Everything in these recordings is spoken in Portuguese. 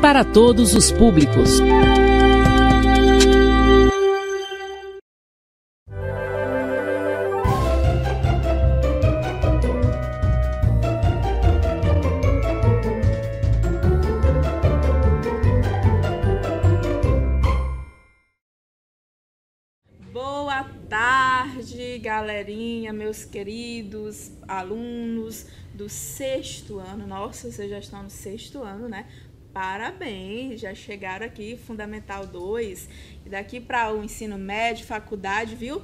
para todos os públicos. Boa tarde, galerinha, meus queridos alunos do 6º ano. Nossa, vocês já estão no 6º ano, né? Parabéns, já chegaram aqui, Fundamental 2. E daqui para o ensino médio, faculdade, viu?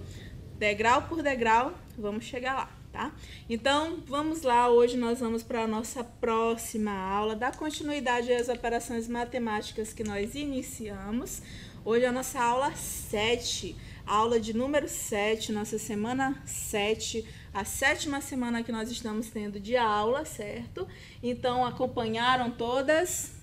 Degrau por degrau, vamos chegar lá, tá? Então, vamos lá. Hoje nós vamos para a nossa próxima aula, dar continuidade às operações matemáticas que nós iniciamos. Hoje é a nossa aula 7. Aula de número 7, nossa semana 7, a 7ª semana que nós estamos tendo de aula, certo? Então, acompanharam todas?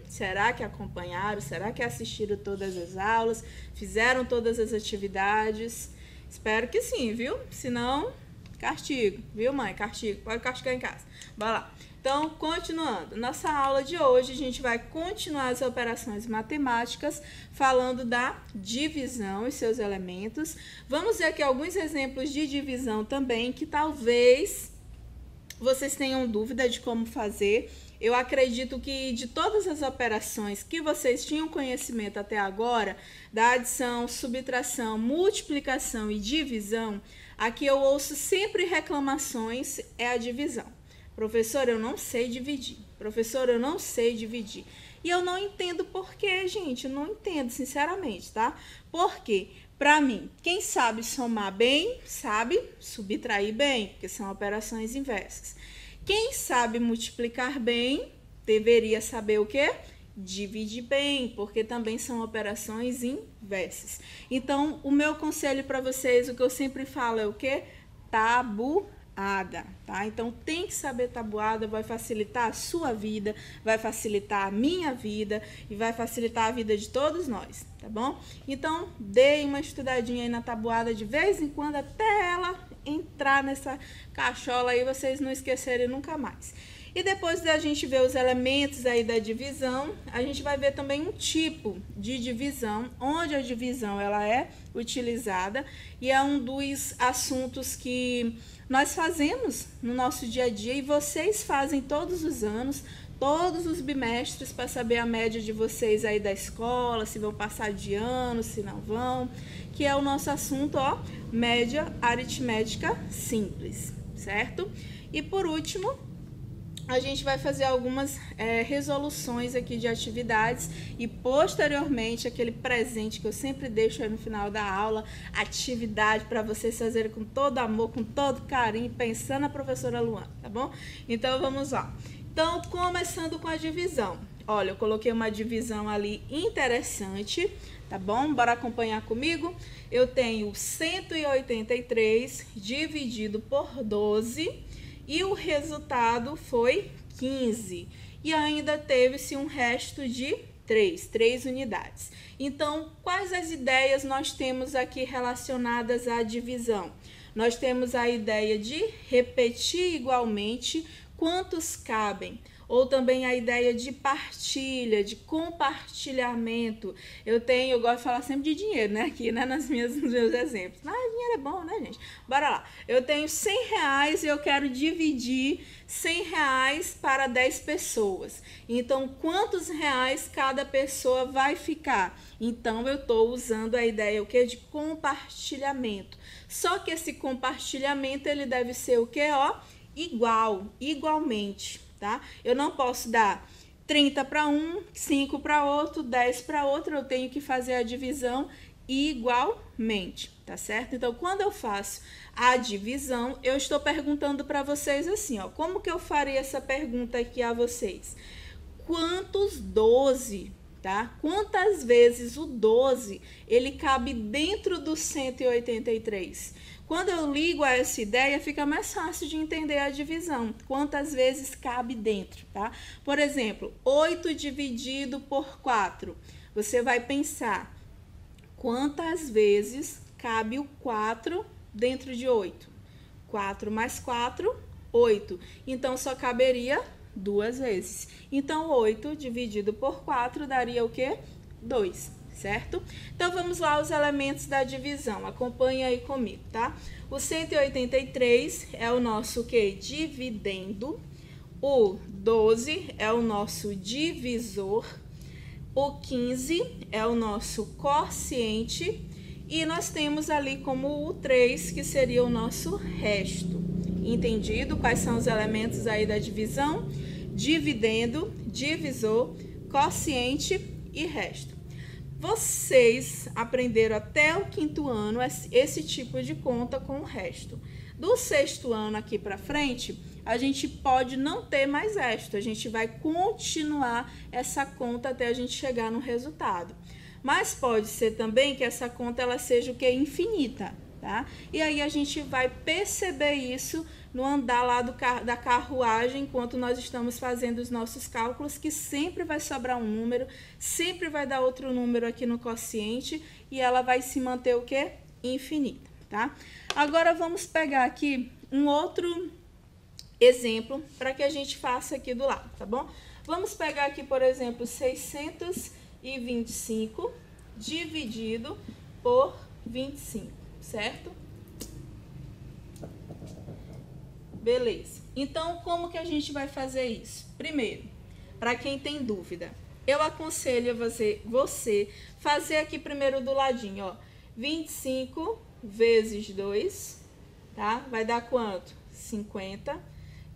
Será que acompanharam? Será que assistiram todas as aulas? Fizeram todas as atividades? Espero que sim, viu? Se não, castigo, viu, mãe? Castigo, pode castigar em casa. Bora lá. Então, continuando, nossa aula de hoje, a gente vai continuar as operações matemáticas, falando da divisão e seus elementos. Vamos ver aqui alguns exemplos de divisão também, que talvez vocês tenham dúvida de como fazer. Eu acredito que de todas as operações que vocês tinham conhecimento até agora, da adição, subtração, multiplicação e divisão, aqui eu ouço sempre reclamações, é a divisão. Professor, eu não sei dividir. Professor, eu não sei dividir. E eu não entendo por quê, gente. Eu não entendo, sinceramente, tá? Porque, para mim, quem sabe somar bem, sabe subtrair bem, porque são operações inversas. Quem sabe multiplicar bem, deveria saber o quê? Dividir bem, porque também são operações inversas. Então, o meu conselho para vocês, o que eu sempre falo é o quê? Tabuada, tá? Então tem que saber tabuada, vai facilitar a sua vida, vai facilitar a minha vida e vai facilitar a vida de todos nós, tá bom? Então deem uma estudadinha aí na tabuada de vez em quando até ela entrar nessa cachola aí, vocês não esquecerem nunca mais. E depois da gente ver os elementos aí da divisão, a gente vai ver também um tipo de divisão, onde a divisão ela é utilizada e é um dos assuntos que nós fazemos no nosso dia a dia e vocês fazem todos os anos, todos os bimestres, para saber a média de vocês aí da escola, se vão passar de ano, se não vão, que é o nosso assunto, ó, média aritmética simples, certo? E por último, a gente vai fazer algumas resoluções aqui de atividades e posteriormente aquele presente que eu sempre deixo aí no final da aula, atividade para vocês fazerem com todo amor, com todo carinho, pensando na professora Luana, tá bom? Então vamos lá. Então, começando com a divisão. Olha, eu coloquei uma divisão ali interessante, tá bom? Bora acompanhar comigo? Eu tenho 183 dividido por 12 e o resultado foi 15. E ainda teve-se um resto de 3 unidades. Então, quais as ideias nós temos aqui relacionadas à divisão? Nós temos a ideia de repetir igualmente quantos cabem. Ou também a ideia de partilha, de compartilhamento. Eu gosto de falar sempre de dinheiro, né? Aqui, né? Nos meus exemplos. Mas dinheiro é bom, né, gente? Bora lá. Eu tenho R$100 e eu quero dividir R$100 para 10 pessoas. Então, quantos reais cada pessoa vai ficar? Então, eu estou usando a ideia, o quê? De compartilhamento. Só que esse compartilhamento, ele deve ser o quê? Ó, igualmente. Tá? Eu não posso dar 30 para um, 5 para outro, 10 para outro, eu tenho que fazer a divisão igualmente, tá certo? Então, quando eu faço a divisão, eu estou perguntando para vocês assim, ó, como que eu faria essa pergunta aqui a vocês? Quantos 12, tá? Quantas vezes o 12, ele cabe dentro do 183? Quando eu ligo a essa ideia, fica mais fácil de entender a divisão. Quantas vezes cabe dentro, tá? Por exemplo, 8 dividido por 4. Você vai pensar, quantas vezes cabe o 4 dentro de 8? 4 mais 4, 8. Então, só caberia 2 vezes. Então, 8 dividido por 4 daria o quê? 2, certo? Então, vamos lá aos elementos da divisão. Acompanhe aí comigo, tá? O 183 é o nosso quê? Dividendo. O 12 é o nosso divisor. O 15 é o nosso quociente. E nós temos ali como o 3, que seria o nosso resto. Entendido? Quais são os elementos aí da divisão? Dividendo, divisor, quociente e resto. Vocês aprenderam até o 5º ano esse tipo de conta com o resto. Do 6º ano aqui para frente, a gente pode não ter mais resto. A gente vai continuar essa conta até a gente chegar no resultado. Mas pode ser também que essa conta ela seja o que? Infinita, tá? E aí a gente vai perceber isso no andar lá da carruagem, enquanto nós estamos fazendo os nossos cálculos, que sempre vai sobrar um número, sempre vai dar outro número aqui no quociente e ela vai se manter o quê? Infinita, tá? Agora vamos pegar aqui um outro exemplo para que a gente faça aqui do lado, tá bom? Vamos pegar aqui, por exemplo, 625 dividido por 25, certo? Beleza. Então, como que a gente vai fazer isso? Primeiro, para quem tem dúvida, eu aconselho você fazer aqui primeiro do ladinho, ó. 25 vezes 2, tá? Vai dar quanto? 50.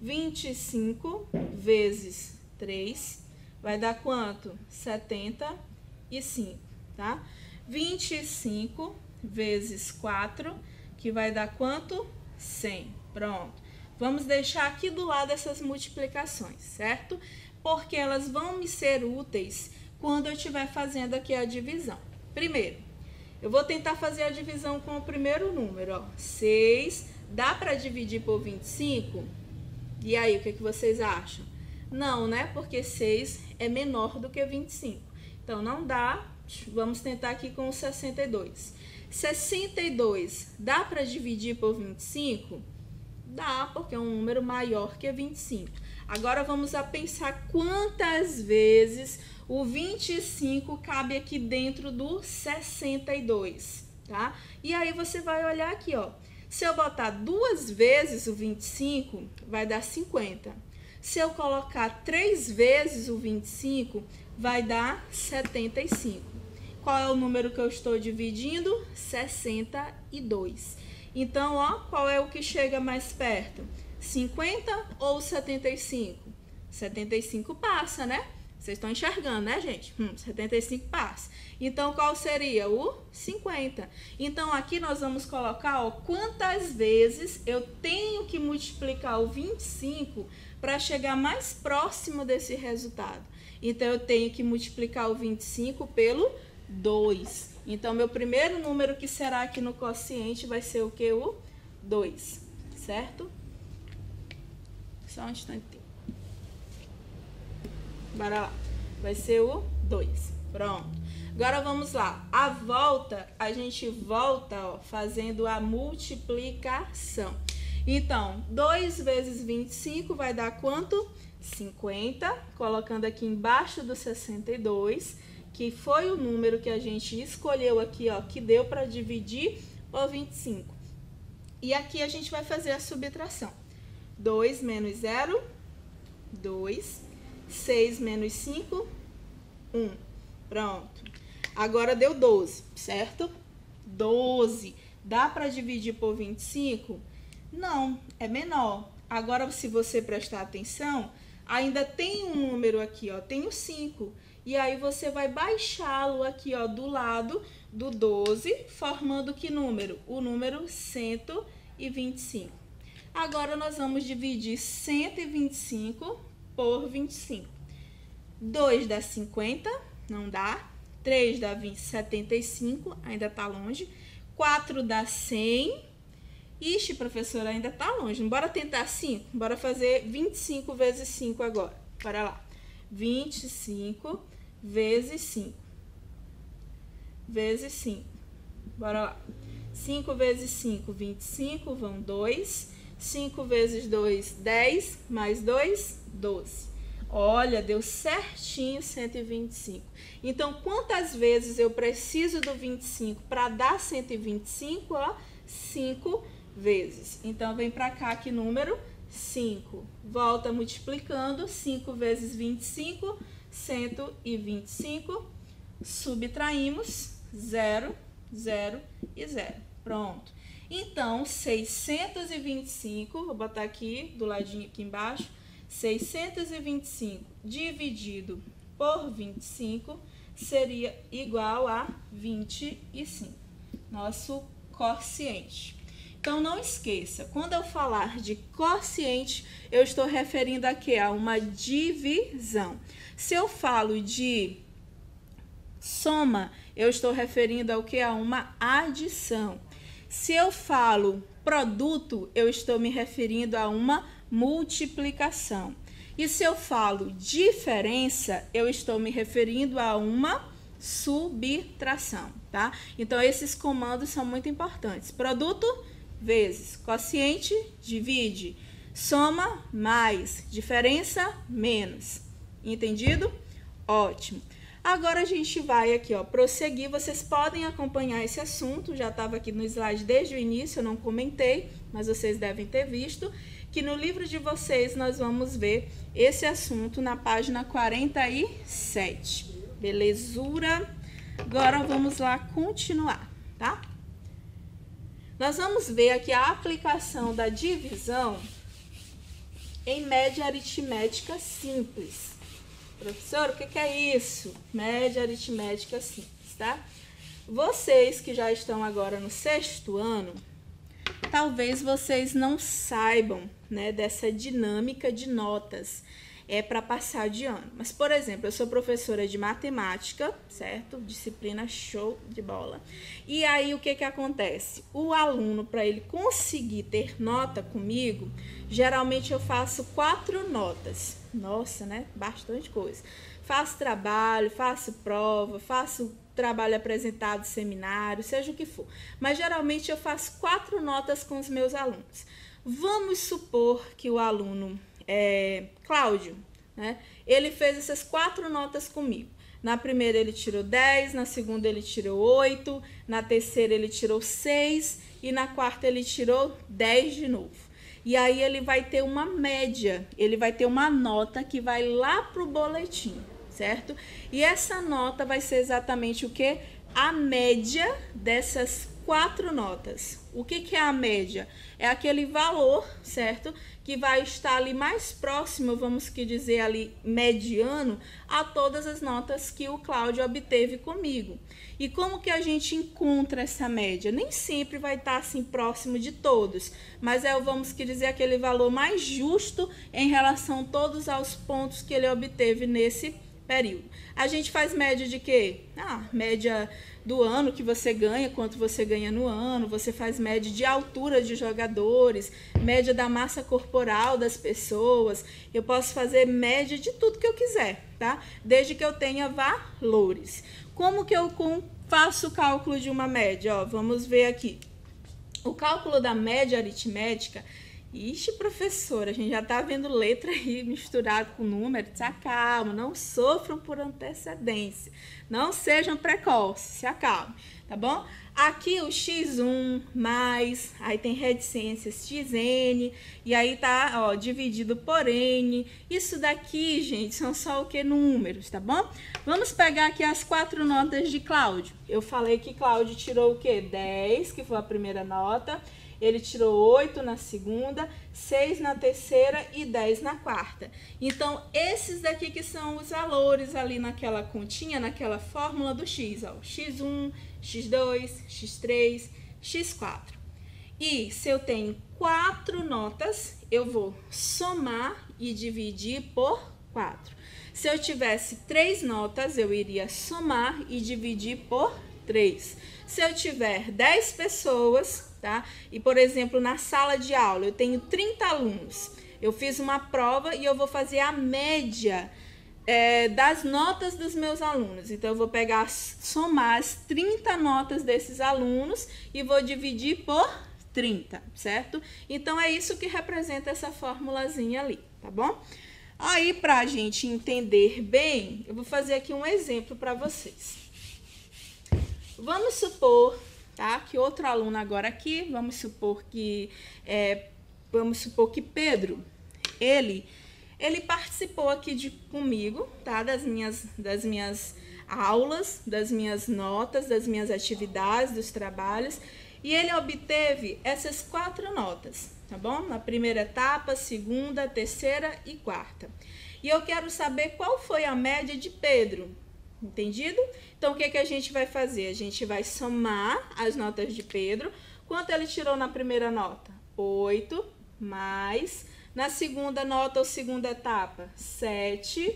25 vezes 3, vai dar quanto? 75, tá? 25 vezes 4, que vai dar quanto? 100. Pronto. Vamos deixar aqui do lado essas multiplicações, certo? Porque elas vão me ser úteis quando eu estiver fazendo aqui a divisão. Primeiro, eu vou tentar fazer a divisão com o primeiro número, ó. 6, dá para dividir por 25? E aí, o que vocês acham? Não, né? Porque 6 é menor do que 25. Então, não dá. Vamos tentar aqui com o 62. 62 dá para dividir por 25? Dá, porque é um número maior que 25. Agora, vamos a pensar quantas vezes o 25 cabe aqui dentro do 62, tá? E aí, você vai olhar aqui, ó. Se eu botar 2 vezes o 25, vai dar 50. Se eu colocar 3 vezes o 25, vai dar 75. Qual é o número que eu estou dividindo? 62. Então, ó, qual é o que chega mais perto? 50 ou 75? 75 passa, né? Vocês estão enxergando, né, gente? 75 passa. Então, qual seria? O 50. Então, aqui nós vamos colocar, ó, quantas vezes eu tenho que multiplicar o 25 para chegar mais próximo desse resultado. Então, eu tenho que multiplicar o 25 pelo 2. Então, meu primeiro número que será aqui no quociente vai ser o que? O 2, certo? Só um instantinho. Bora lá. Vai ser o 2. Pronto. Agora vamos lá. A volta, a gente volta, ó, fazendo a multiplicação. Então, 2 vezes 25 vai dar quanto? 50. Colocando aqui embaixo do 62, que foi o número que a gente escolheu aqui, ó, que deu para dividir por 25. E aqui a gente vai fazer a subtração. 2 menos 0, 2. 6 menos 5, 1. Pronto. Agora deu 12, certo? 12. Dá para dividir por 25? Não, é menor. Agora, se você prestar atenção, ainda tem um número aqui, ó, tem o 5. E aí, você vai baixá-lo aqui, ó, do lado do 12, formando que número? O número 125. Agora, nós vamos dividir 125 por 25. 2 dá 50, não dá. 3 dá 75, ainda tá longe. 4 dá 100. Ixi, professora, ainda tá longe. Bora tentar 5? Bora fazer 25 vezes 5 agora. Bora lá. 25 vezes 5. Vezes 5. Bora lá. 5 vezes 5, 25, vão 2. 5 vezes 2, 10, mais 2, 12. Olha, deu certinho 125. Então, quantas vezes eu preciso do 25 para dar 125? Ó, 5 vezes. Então, vem para cá que número 5. Volta multiplicando. 5 vezes 25, 125. Subtraímos 0, 0 e 0. Pronto. Então, 625, vou botar aqui do ladinho aqui embaixo, 625 dividido por 25 seria igual a 25, nosso quociente. Então, não esqueça, quando eu falar de quociente, eu estou referindo a quê? A uma divisão. Se eu falo de soma, eu estou referindo ao quê? A uma adição. Se eu falo produto, eu estou me referindo a uma multiplicação. E se eu falo diferença, eu estou me referindo a uma subtração, tá? Então, esses comandos são muito importantes. Produto vezes quociente, divide. Soma mais, diferença menos. Entendido? Ótimo. Agora a gente vai aqui, ó, prosseguir. Vocês podem acompanhar esse assunto, já estava aqui no slide desde o início, eu não comentei, mas vocês devem ter visto, que no livro de vocês nós vamos ver esse assunto na página 47. Belezura? Agora vamos lá continuar, tá? Nós vamos ver aqui a aplicação da divisão em média aritmética simples. Professor, o que é isso? Média aritmética simples, tá? Vocês que já estão agora no 6º ano, talvez vocês não saibam, né, dessa dinâmica de notas para passar de ano. Mas, por exemplo, eu sou professora de matemática, certo? Disciplina show de bola. E aí, o que acontece? O aluno, para ele conseguir ter nota comigo, geralmente eu faço 4 notas. Nossa, né? Bastante coisa. Faço trabalho, faço prova, faço trabalho apresentado, seminário, seja o que for. Mas, geralmente, eu faço 4 notas com os meus alunos. Vamos supor que o aluno Cláudio, né? Ele fez essas 4 notas comigo. Na primeira ele tirou 10, na segunda ele tirou 8, na terceira ele tirou 6 e na quarta ele tirou 10 de novo. E aí ele vai ter uma média, ele vai ter uma nota que vai lá para o boletim, certo? E essa nota vai ser exatamente o quê? A média dessas 4 notas. O que é a média? É aquele valor, certo? Que vai estar ali mais próximo, vamos que dizer ali, mediano, a todas as notas que o Cláudio obteve comigo. E como que a gente encontra essa média? Nem sempre vai estar assim próximo de todos, mas vamos que dizer, aquele valor mais justo em relação todos aos pontos que ele obteve nesse período. A gente faz média de quê? Média do ano que você ganha, quanto você ganha no ano, você faz média de altura de jogadores, média da massa corporal das pessoas, eu posso fazer média de tudo que eu quiser, tá? Desde que eu tenha valores. Como que eu faço o cálculo de uma média? Ó, vamos ver aqui. O cálculo da média aritmética. Ixi, professora, a gente já tá vendo letra aí misturado com número. Se acalma, não sofram por antecedência. Não sejam precoces, se acalme, tá bom? Aqui o x1 mais, aí tem reticências xn, e aí tá, ó, dividido por n. Isso daqui, gente, são só o que? Números, tá bom? Vamos pegar aqui as 4 notas de Cláudio. Eu falei que Cláudio tirou o quê? 10, que foi a primeira nota. Ele tirou 8 na segunda, 6 na terceira e 10 na quarta. Então, esses daqui que são os valores ali naquela continha, naquela fórmula do x, ó. x1, x2, x3, x4. E se eu tenho 4 notas, eu vou somar e dividir por 4. Se eu tivesse 3 notas, eu iria somar e dividir por 3. Se eu tiver 10 pessoas, tá? E, por exemplo, na sala de aula eu tenho 30 alunos. Eu fiz uma prova e eu vou fazer a média das notas dos meus alunos. Então, eu vou pegar, somar as 30 notas desses alunos e vou dividir por 30, certo? Então, é isso que representa essa formulazinha ali, tá bom? Aí, para a gente entender bem, eu vou fazer aqui um exemplo para vocês. Vamos supor, tá, que outro aluno agora aqui, vamos supor que Pedro, ele participou aqui comigo, tá, das minhas aulas, das minhas notas, das minhas atividades, dos trabalhos, e ele obteve essas 4 notas, tá bom? Na primeira etapa, segunda, terceira e quarta. E eu quero saber qual foi a média de Pedro, entendido? Então, o que a gente vai fazer? A gente vai somar as notas de Pedro. Quanto ele tirou na primeira nota? 8, mais... Na segunda nota ou segunda etapa, 7,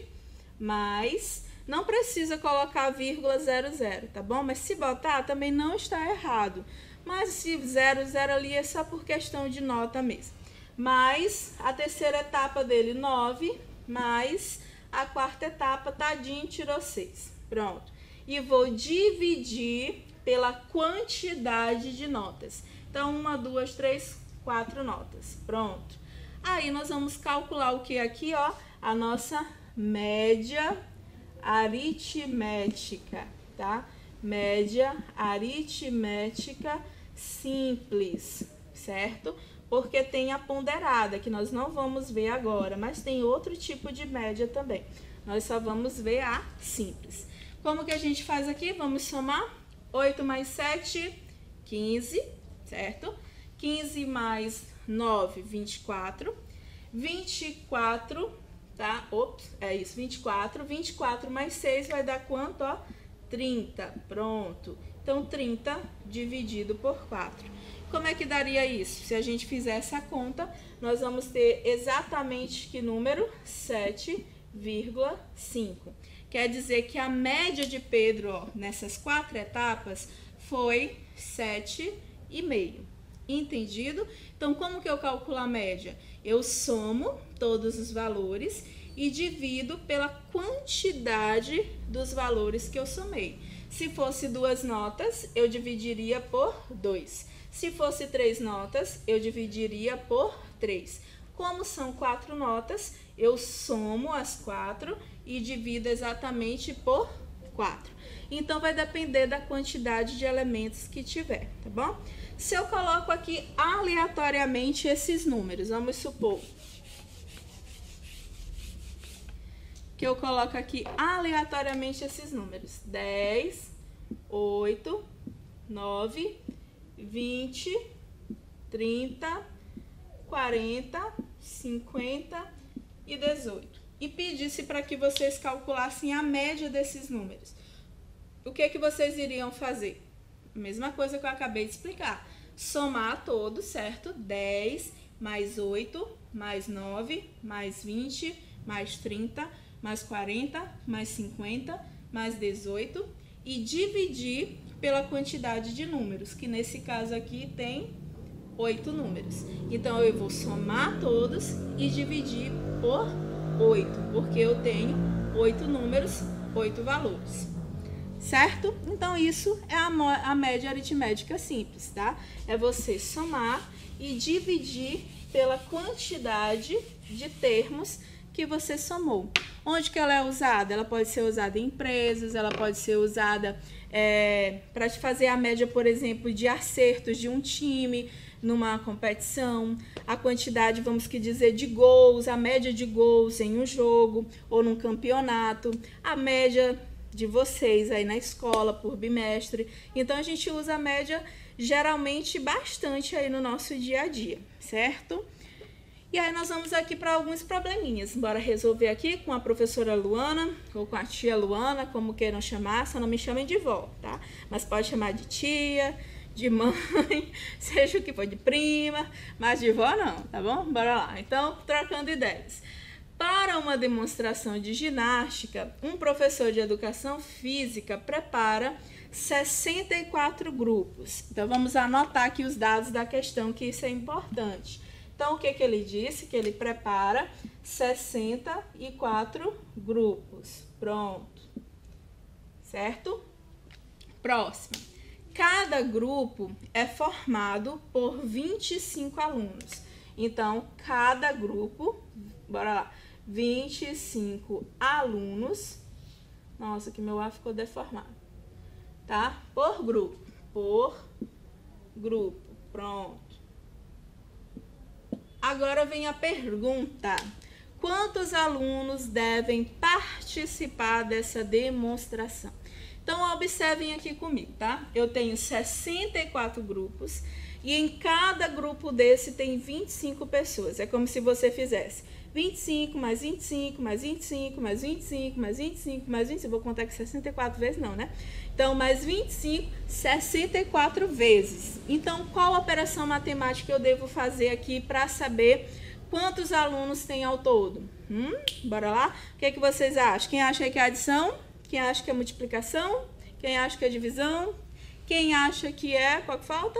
mais... Não precisa colocar vírgula 00, tá bom? Mas se botar, também não está errado. Mas se 00 ali é só por questão de nota mesmo. Mais a terceira etapa dele, 9, mais a quarta etapa, tadinho, tirou 6. Pronto. E vou dividir pela quantidade de notas. Então, 1, 2, 3, 4 notas. Pronto. Aí, nós vamos calcular o que aqui, ó? A nossa média aritmética, tá? Média aritmética simples, certo? Porque tem a ponderada, que nós não vamos ver agora, mas tem outro tipo de média também. Nós só vamos ver a simples. Como que a gente faz aqui? Vamos somar 8 mais 7, 15, certo? 15 mais 9, 24. 24, tá? Ops, é isso, 24. 24 mais 6 vai dar quanto, ó? 30, pronto. Então, 30 dividido por 4. Como é que daria isso? Se a gente fizer essa conta, nós vamos ter exatamente que número? 7,5. Quer dizer que a média de Pedro, ó, nessas 4 etapas foi 7,5. Entendido? Então, como que eu calculo a média? Eu somo todos os valores e divido pela quantidade dos valores que eu somei. Se fosse 2 notas, eu dividiria por 2. Se fosse 3 notas, eu dividiria por 3. Como são 4 notas, eu somo as 4 e divido exatamente por 4. Então, vai depender da quantidade de elementos que tiver, tá bom? Se eu coloco aqui aleatoriamente esses números, vamos supor que eu coloco aqui aleatoriamente esses números: 10, 8, 9, 20, 30, 40, 50 e 18. E pedisse para que vocês calculassem a média desses números. O que vocês iriam fazer? A mesma coisa que eu acabei de explicar. Somar todos, certo? 10 mais 8, mais 9, mais 20, mais 30, mais 40, mais 50, mais 18 e dividir pela quantidade de números, que nesse caso aqui tem 8 números. Então, eu vou somar todos e dividir por 8, porque eu tenho 8 números, 8 valores. Certo? Então, isso é a média aritmética simples, tá? É você somar e dividir pela quantidade de termos que você somou. Onde que ela é usada? Ela pode ser usada em empresas, ela pode ser usada para fazer a média, por exemplo, de acertos de um time numa competição, a quantidade, vamos que dizer, de gols, a média de gols em um jogo ou num campeonato, a média de vocês aí na escola por bimestre. Então, a gente usa a média geralmente bastante aí no nosso dia a dia, certo? E aí, nós vamos aqui para alguns probleminhas. Bora resolver aqui com a professora Luana, ou com a tia Luana, como queiram chamar, só não me chamem de vó, tá? Mas pode chamar de tia, de mãe, seja o que for, de prima, mas de vó não, tá bom? Bora lá. Então, trocando ideias. Para uma demonstração de ginástica, um professor de educação física prepara 64 grupos. Então, vamos anotar aqui os dados da questão, que isso é importante. Então, o que ele disse? Que ele prepara 64 grupos. Pronto. Certo? Próximo. Cada grupo é formado por 25 alunos. Então, cada grupo, bora lá, 25 alunos. Nossa, que meu A ficou deformado. Tá? Por grupo. Por grupo. Pronto. Agora vem a pergunta. Quantos alunos devem participar dessa demonstração? Então, observem aqui comigo, tá? Eu tenho 64 grupos e em cada grupo desse tem 25 pessoas. É como se você fizesse 25 mais 25 mais 25 mais 25 mais 25 mais 25. Vou contar aqui 64 vezes não, né? Então, mais 25, 64 vezes. Então, qual operação matemática eu devo fazer aqui para saber quantos alunos tem ao todo? Bora lá? O que é que vocês acham? Quem acha que é adição? Quem acha que é multiplicação? Quem acha que é divisão? Quem acha que é... Qual que falta?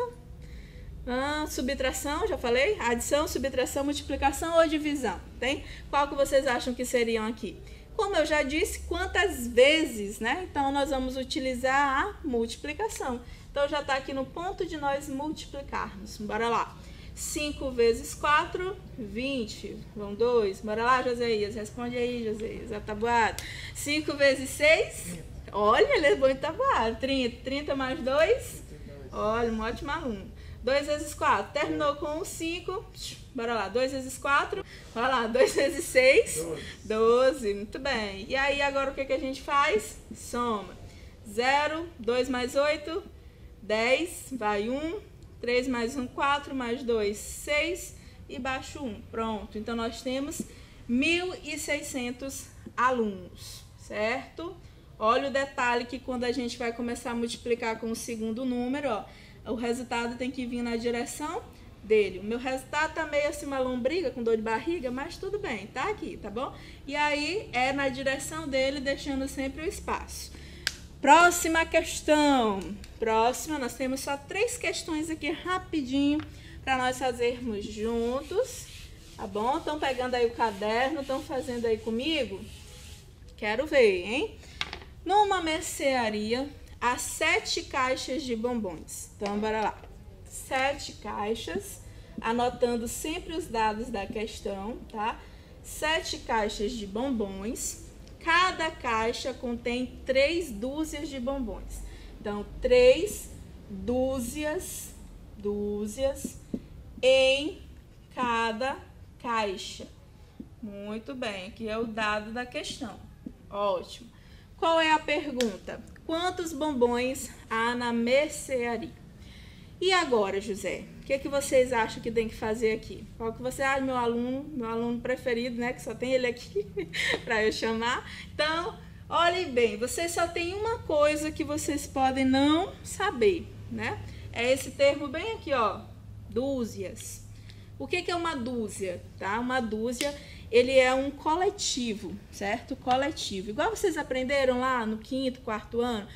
Subtração, já falei? Adição, subtração, multiplicação ou divisão? Tem? Qual que vocês acham que seriam aqui? Como eu já disse, quantas vezes, né? Então, nós vamos utilizar a multiplicação. Então, já está aqui no ponto de nós multiplicarmos. Bora lá. 5 vezes 4, 20. Vão 2. Bora lá, Joseias. Responde aí, Joseias. A tabuada. 5 vezes 6. Olha, ele é bom em tabuada. 30. 30 mais 2. Olha, um ótimo aluno. 2 vezes 4. Terminou com 5. Bora lá. 2 vezes 4. Bora lá. 2 vezes 6. 12. Muito bem. E aí, agora o que a gente faz? Soma. 0. 2 mais 8. 10. Vai 1. 3 mais 1, 4, mais 2, 6 e baixo 1. Pronto, então nós temos 1.600 alunos, certo? Olha o detalhe que quando a gente vai começar a multiplicar com o segundo número, ó, o resultado tem que vir na direção dele. O meu resultado tá meio assim uma lombriga, com dor de barriga, mas tudo bem, tá aqui, tá bom? E aí é na direção dele, deixando sempre o espaço. Próxima questão. Próxima, nós temos só 3 questões aqui rapidinho para nós fazermos juntos, tá bom? Estão pegando aí o caderno, estão fazendo aí comigo? Quero ver, hein? Numa mercearia, há 7 caixas de bombons. Então, bora lá. 7 caixas, anotando sempre os dados da questão, tá? 7 caixas de bombons. Cada caixa contém 3 dúzias de bombons. Então, 3 dúzias em cada caixa. Muito bem, aqui é o dado da questão. Ótimo. Qual é a pergunta? Quantos bombons há na mercearia? E agora, José? O que vocês acham que tem que fazer aqui? Qual que você acha? Meu aluno preferido, né? Que só tem ele aqui para eu chamar. Então, olhem bem, vocês só tem uma coisa que vocês podem não saber, né? É esse termo bem aqui, ó, dúzias. O que é uma dúzia, tá? Uma dúzia, ele é um coletivo, certo? Coletivo. Igual vocês aprenderam lá no 5º, 4º ano.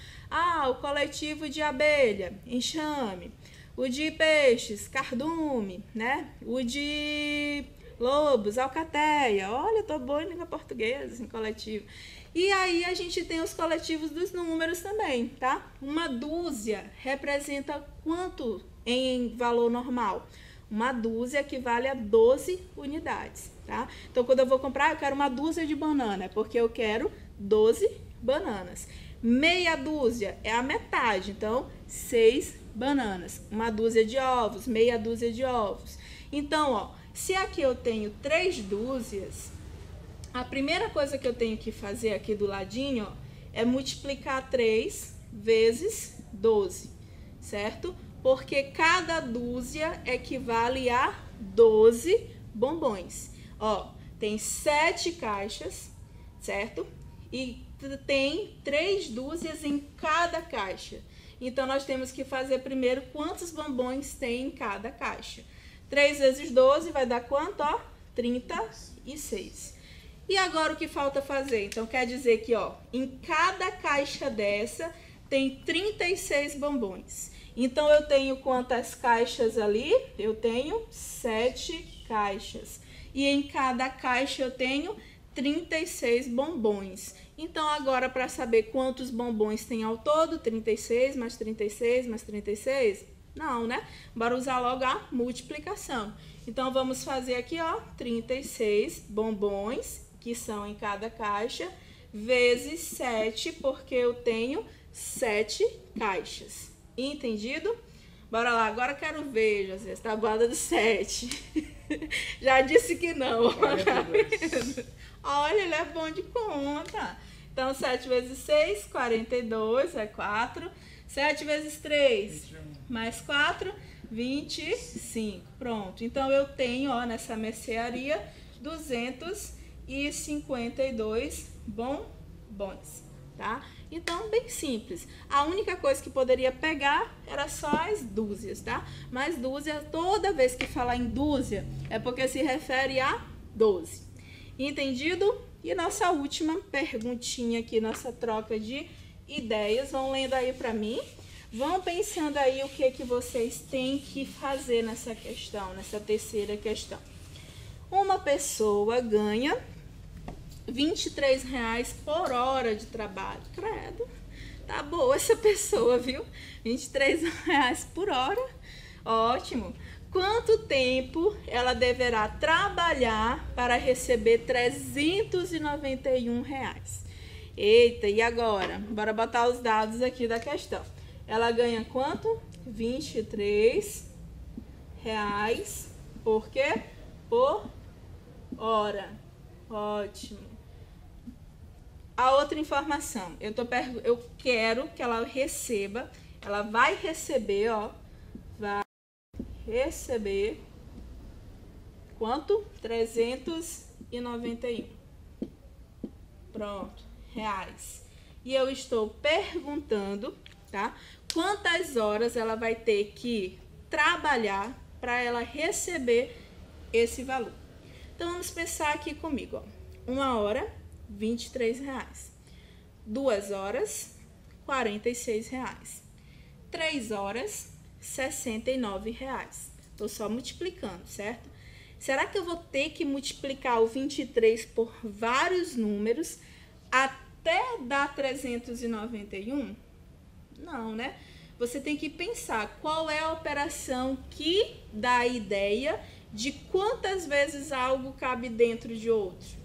O coletivo de abelha, enxame. O de peixes, cardume, né? O de lobos, alcateia. Olha, tô boa em língua portuguesa, em coletivo. E aí a gente tem os coletivos dos números também, tá? Uma dúzia representa quanto em valor normal? Uma dúzia equivale a 12 unidades, tá? Então, quando eu vou comprar, eu quero uma dúzia de banana, porque eu quero 12 bananas. Meia dúzia é a metade, então 6 bananas. Uma dúzia de ovos, meia dúzia de ovos. Então, ó, se aqui eu tenho 3 dúzias, a primeira coisa que eu tenho que fazer aqui do ladinho, ó, é multiplicar 3 vezes 12, certo? Porque cada dúzia equivale a 12 bombons. Ó, tem 7 caixas, certo? E tem 3 dúzias em cada caixa. Então, nós temos que fazer primeiro quantos bombons tem em cada caixa. 3 vezes 12 vai dar quanto? Ó, 36. E agora o que falta fazer? Então, quer dizer que, ó, em cada caixa dessa tem 36 bombons. Então, eu tenho quantas caixas ali? Eu tenho 7 caixas. E em cada caixa eu tenho 36 bombons. Então, agora, para saber quantos bombons tem ao todo, 36 mais 36 mais 36? Não, né? Bora usar logo a multiplicação. Então, vamos fazer aqui, ó, 36 bombons que são em cada caixa, vezes 7, porque eu tenho 7 caixas. Entendido? Bora lá, agora quero ver, José, tabuada do 7. Já disse que não. Olha, ele é bom de conta. Então, 7 vezes 6, 42, é 4. 7 vezes 3, 21. Mais 4, 25. Pronto. Então, eu tenho, ó, nessa mercearia, 252 bombons, tá? Então, bem simples. A única coisa que poderia pegar era só as dúzias, tá? Mas dúzia, toda vez que falar em dúzia, é porque se refere a 12. Entendido? E nossa última perguntinha aqui, nossa troca de ideias. Vão lendo aí para mim. Vão pensando aí o que vocês têm que fazer nessa questão, nessa terceira questão. Uma pessoa ganha R$23 por hora de trabalho. Credo, tá boa essa pessoa, viu? R$23 por hora, ótimo. Quanto tempo ela deverá trabalhar para receber R$391? Eita, e agora? Bora botar os dados aqui da questão. Ela ganha quanto? R$23. Por quê? Por hora. Ótimo. A outra informação, eu quero que ela receba, ela vai receber, ó, vai receber quanto? 391. Pronto, reais. E eu estou perguntando, tá? Quantas horas ela vai ter que trabalhar para ela receber esse valor. Então, vamos pensar aqui comigo, ó. 1 hora, R$23. 2 horas, R$46. 3 horas, R$69. Estou só multiplicando, certo? Será que eu vou ter que multiplicar o 23 por vários números até dar 391? Não, né? Você tem que pensar qual é a operação que dá a ideia de quantas vezes algo cabe dentro de outro.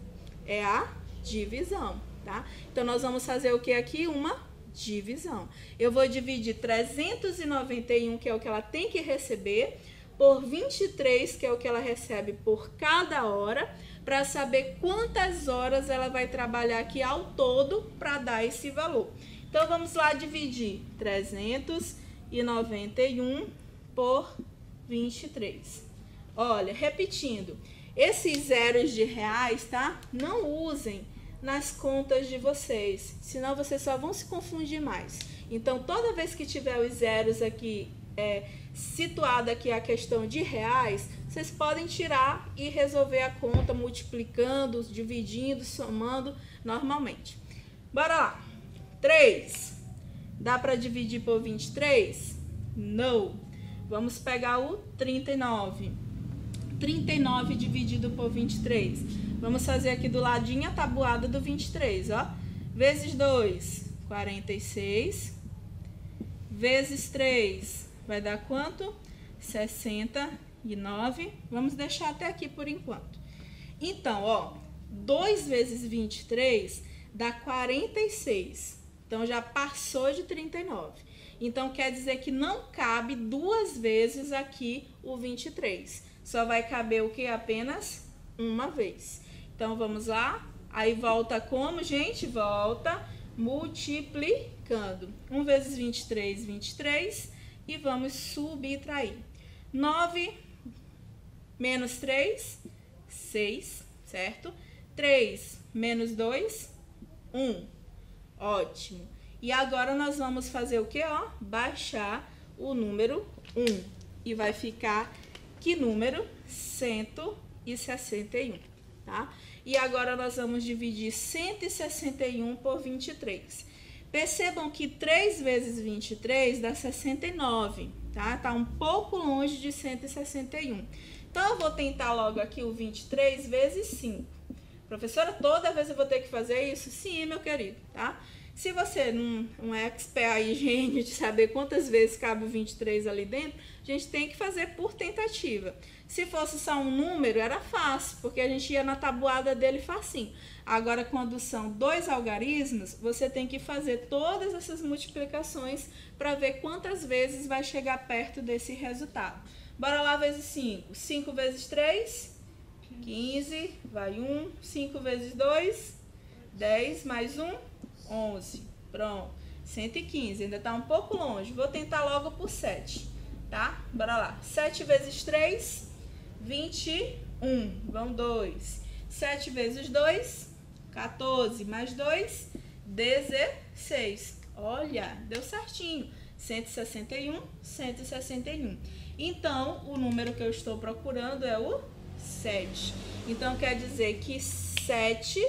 É a divisão, tá? Então, nós vamos fazer o que aqui? Uma divisão. Eu vou dividir 391, que é o que ela tem que receber, por 23, que é o que ela recebe por cada hora, para saber quantas horas ela vai trabalhar aqui ao todo para dar esse valor. Então, vamos lá dividir 391 por 23. Olha, repetindo, esses zeros de reais, tá? Não usem nas contas de vocês, senão vocês só vão se confundir mais. Então, toda vez que tiver os zeros aqui, situado aqui a questão de reais, vocês podem tirar e resolver a conta multiplicando, dividindo, somando normalmente. Bora lá. 3. Dá para dividir por 23? Não. Vamos pegar o 39. 39 dividido por 23. Vamos fazer aqui do ladinho a tabuada do 23, ó. Vezes 2, 46. Vezes 3, vai dar quanto? 69. Vamos deixar até aqui por enquanto. Então, ó, 2 vezes 23 dá 46. Então, já passou de 39. Então, quer dizer que não cabe 2 vezes aqui o 23. Só vai caber o que? Apenas uma vez. Então, vamos lá. Aí, volta como, gente? Volta multiplicando. 1 vezes 23, 23. E vamos subtrair. 9 menos 3, 6, certo? 3 menos 2, 1. Ótimo. E agora nós vamos fazer o quê? Ó, baixar o número 1. E vai ficar que número? 161, tá? E agora nós vamos dividir 161 por 23. Percebam que 3 vezes 23 dá 69, tá? Tá um pouco longe de 161. Então, eu vou tentar logo aqui o 23 vezes 5. Professora, toda vez eu vou ter que fazer isso? Sim, meu querido, tá? Se você não é expert aí, gênio, de saber quantas vezes cabe o 23 ali dentro, a gente tem que fazer por tentativa. Se fosse só um número, era fácil, porque a gente ia na tabuada dele facinho. Agora, quando são 2 algarismos, você tem que fazer todas essas multiplicações para ver quantas vezes vai chegar perto desse resultado. Bora lá, vezes 5. 5 vezes 3, 15, vai 1. 5 vezes 2, 10, mais 1, 11. Pronto, 115. Ainda está um pouco longe. Vou tentar logo por 7, tá? Bora lá. 7 vezes 3, 21. Vão 2. 7 vezes 2, 14. Mais 2, 16. Olha, deu certinho. 161, 161. Então, o número que eu estou procurando é o 7. Então, quer dizer que 7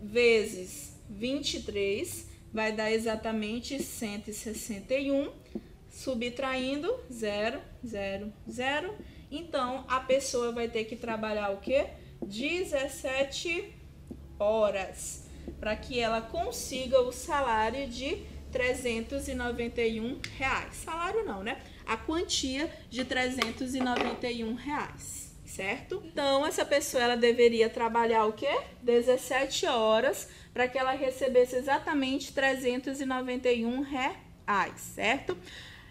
vezes 23 vai dar exatamente 161, subtraindo 0, 0, 0. Então, a pessoa vai ter que trabalhar o quê? 17 horas para que ela consiga o salário de R$391. Salário não, né? A quantia de R$391. Certo? Então, essa pessoa ela deveria trabalhar o quê? 17 horas para que ela recebesse exatamente R$391, certo?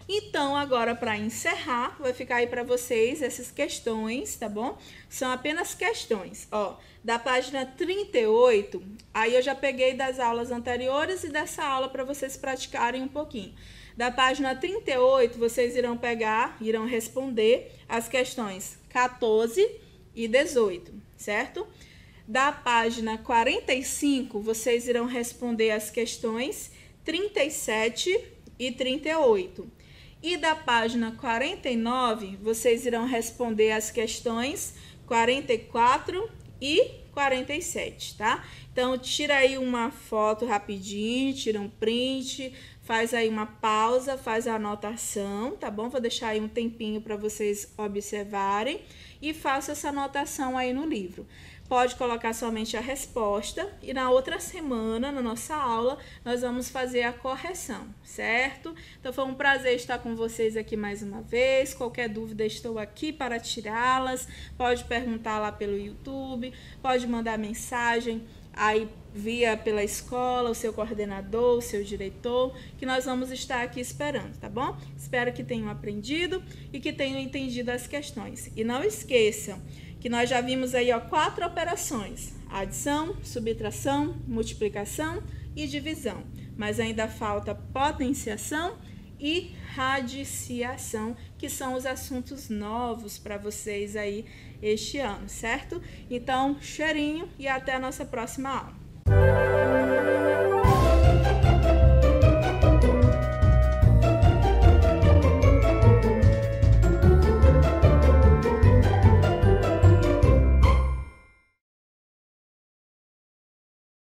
Então, agora para encerrar, vai ficar aí para vocês essas questões, tá bom? São apenas questões, ó. Da página 38, aí eu já peguei das aulas anteriores e dessa aula para vocês praticarem um pouquinho. Da página 38, vocês irão responder as questões 14 e 18, certo? Da página 45, vocês irão responder as questões 37 e 38. E da página 49, vocês irão responder as questões 44 e 47, tá? Então, tira aí uma foto rapidinho, tira um print, faz aí uma pausa, faz a anotação, tá bom? Vou deixar aí um tempinho para vocês observarem e faça essa anotação aí no livro. Pode colocar somente a resposta e na outra semana, na nossa aula, nós vamos fazer a correção, certo? Então, foi um prazer estar com vocês aqui mais uma vez. Qualquer dúvida, estou aqui para tirá-las. Pode perguntar lá pelo YouTube, pode mandar mensagem aí pela escola, o seu coordenador, o seu diretor, que nós vamos estar aqui esperando, tá bom? Espero que tenham aprendido e que tenham entendido as questões. E não esqueçam que nós já vimos aí, ó, 4 operações: adição, subtração, multiplicação e divisão. Mas ainda falta potenciação e radiciação, que são os assuntos novos para vocês aí este ano, certo? Então, cheirinho e até a nossa próxima aula.